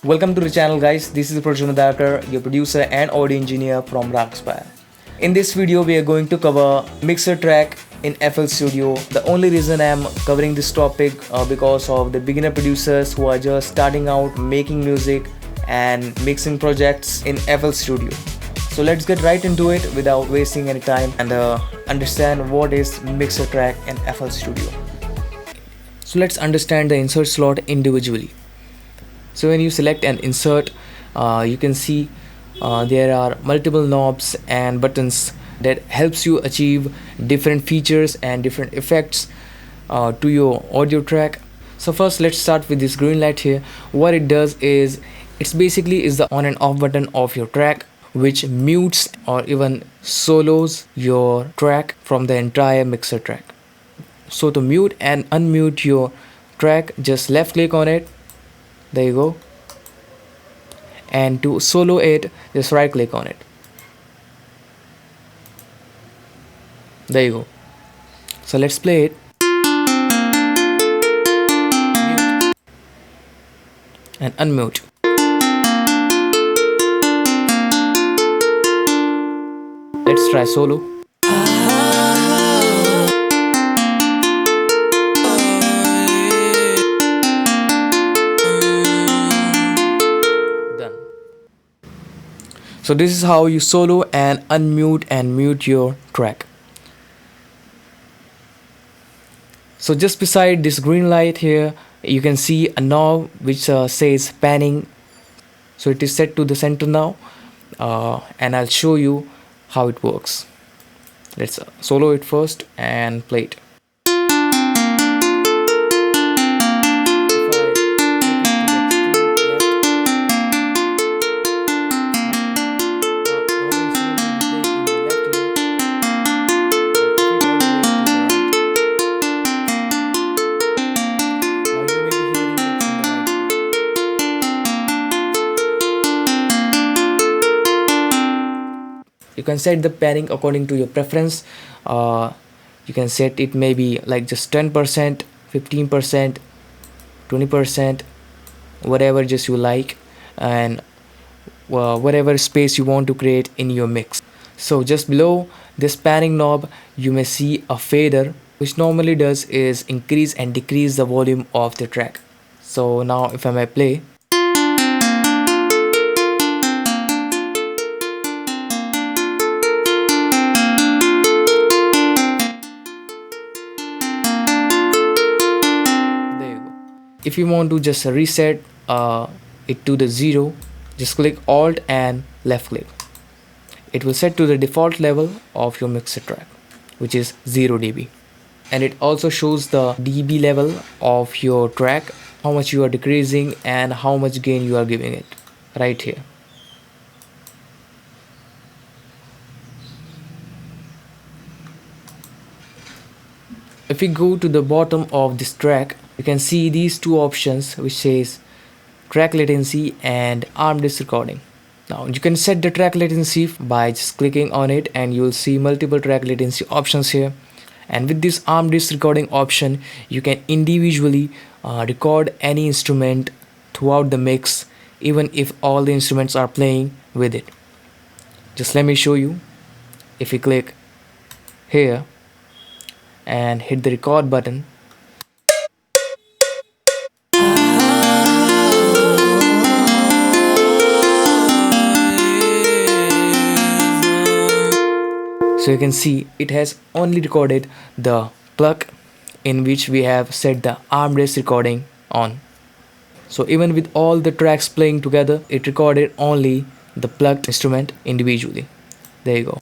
Welcome to the channel guys, this is Prajwal, your producer and audio engineer from RaagSpire. In this video we are going to cover mixer track in FL Studio. The only reason I am covering this topic because of the beginner producers who are just starting out making music and mixing projects in FL Studio. So let's get right into it without wasting any time and understand what is mixer track in FL Studio. So let's understand the insert slot individually. So when you select an insert, you can see there are multiple knobs and buttons that helps you achieve different features and different effects to your audio track. So first let's start with this green light here. What it does is it's basically is the on and off button of your track, which mutes or even solos your track from the entire mixer track. So to mute and unmute your track, just left click on it. There you go. And to solo it, just right click on it. There you go. So let's play it. Mute and unmute. Let's try solo. So this is how you solo and unmute and mute your track. So just beside this green light here, you can see a knob which says panning. So it is set to the center now, and I'll show you how it works. Let's solo it first and play it. You can set the panning according to your preference. You can set it maybe like just 10%, 15%, 20%, whatever just you like, and whatever space you want to create in your mix. So just below this panning knob, you may see a fader, which normally does is increase and decrease the volume of the track. So now if I may play, if you want to just reset it to the 0, just click Alt and left click. It will set to the default level of your mixer track, which is 0 dB. And it also shows the dB level of your track, how much you are decreasing and how much gain you are giving it right here. If we go to the bottom of this track, you can see these two options which says track latency and arm disk recording. Now you can set the track latency by just clicking on it, and you will see multiple track latency options here. And with this arm disk recording option, you can individually record any instrument throughout the mix, even if all the instruments are playing with it. Just let me show you. If you click here and hit the record button, so you can see it has only recorded the plug in which we have set the arm disk recording on. So even with all the tracks playing together, it recorded only the plugged instrument individually. There you go.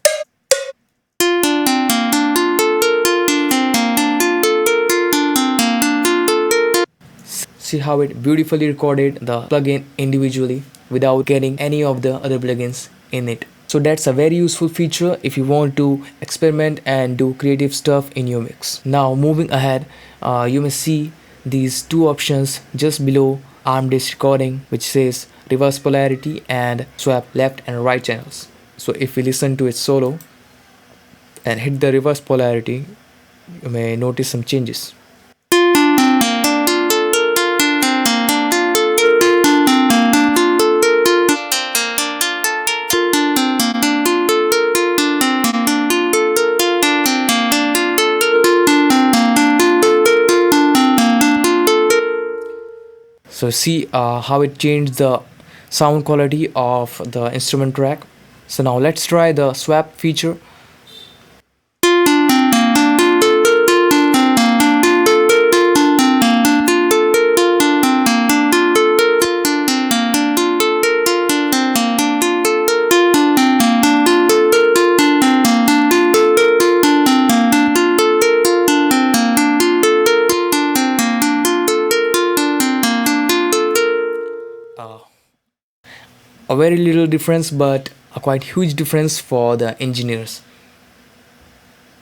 See how it beautifully recorded the plugin individually without getting any of the other plugins in it. So that's a very useful feature if you want to experiment and do creative stuff in your mix. Now moving ahead, you may see these two options just below arm disk recording, which says reverse polarity and swap left and right channels. So if we listen to it solo and hit the reverse polarity, you may notice some changes. So see how it changed the sound quality of the instrument track. So now let's try the swap feature. A very little difference, but a quite huge difference for the engineers.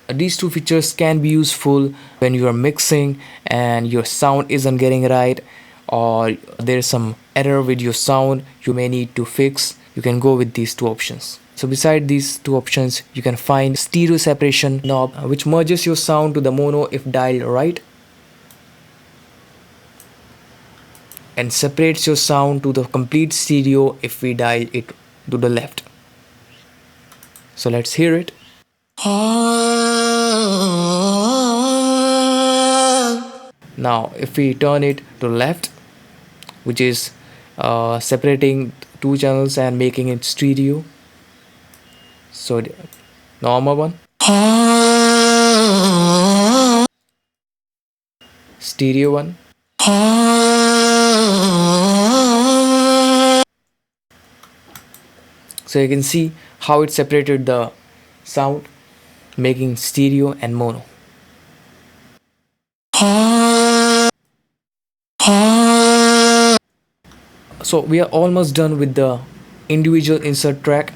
These two features can be useful when you are mixing and your sound isn't getting right, or there's some error with your sound you may need to fix. You can go with these two options. So beside these two options, you can find stereo separation knob, which merges your sound to the mono if dialed right, and separates your sound to the complete stereo if we dial it to the left. So let's hear it. Now if we turn it to the left, which is separating two channels and making it stereo. So the normal one, stereo one, so you can see how it separated the sound, making stereo and mono. So we are almost done with the individual insert track.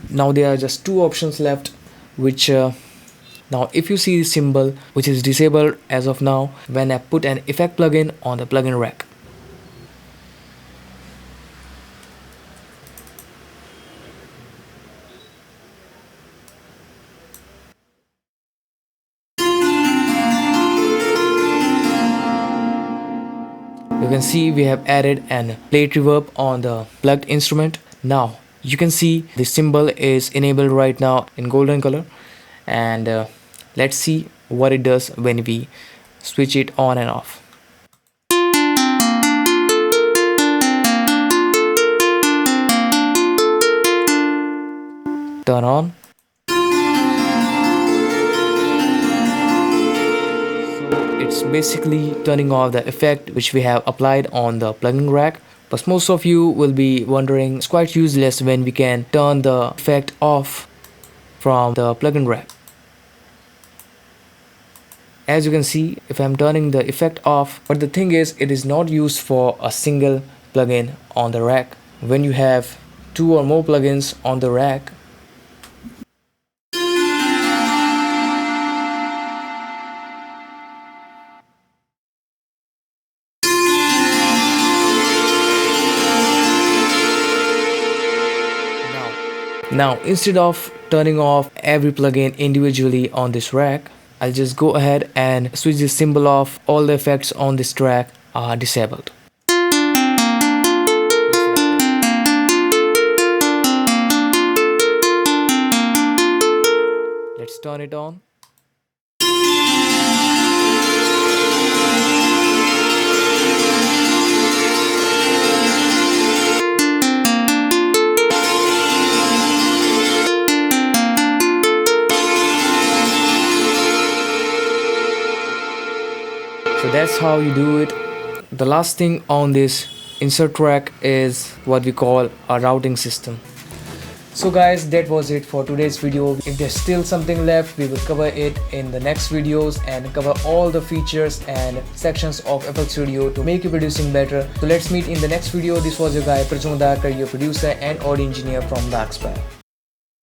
Now there are just two options left, which now if you see the symbol, which is disabled as of now when I put an effect plugin on the plugin rack. You can see we have added an plate reverb on the plugged instrument. Now you can see the symbol is enabled right now in golden color, and let's see what it does when we switch it on and off. Turn on. It's basically turning off the effect which we have applied on the plugin rack. But most of you will be wondering, it's quite useless when we can turn the effect off from the plugin rack. As you can see, if I'm turning the effect off, but the thing is, it is not used for a single plugin on the rack. When you have two or more plugins on the rack, now instead of turning off every plugin individually on this rack, I'll just go ahead and switch the symbol off. All the effects on this track are disabled. Let's turn it on. So that's how you do it. The last thing on this insert track is what we call a routing system. So guys, that was it for today's video. If there's still something left, we will cover it in the next videos and cover all the features and sections of FL Studio to make your producing better. So let's meet in the next video. This was your guy Prajwal, your producer and audio engineer from RaagSpire.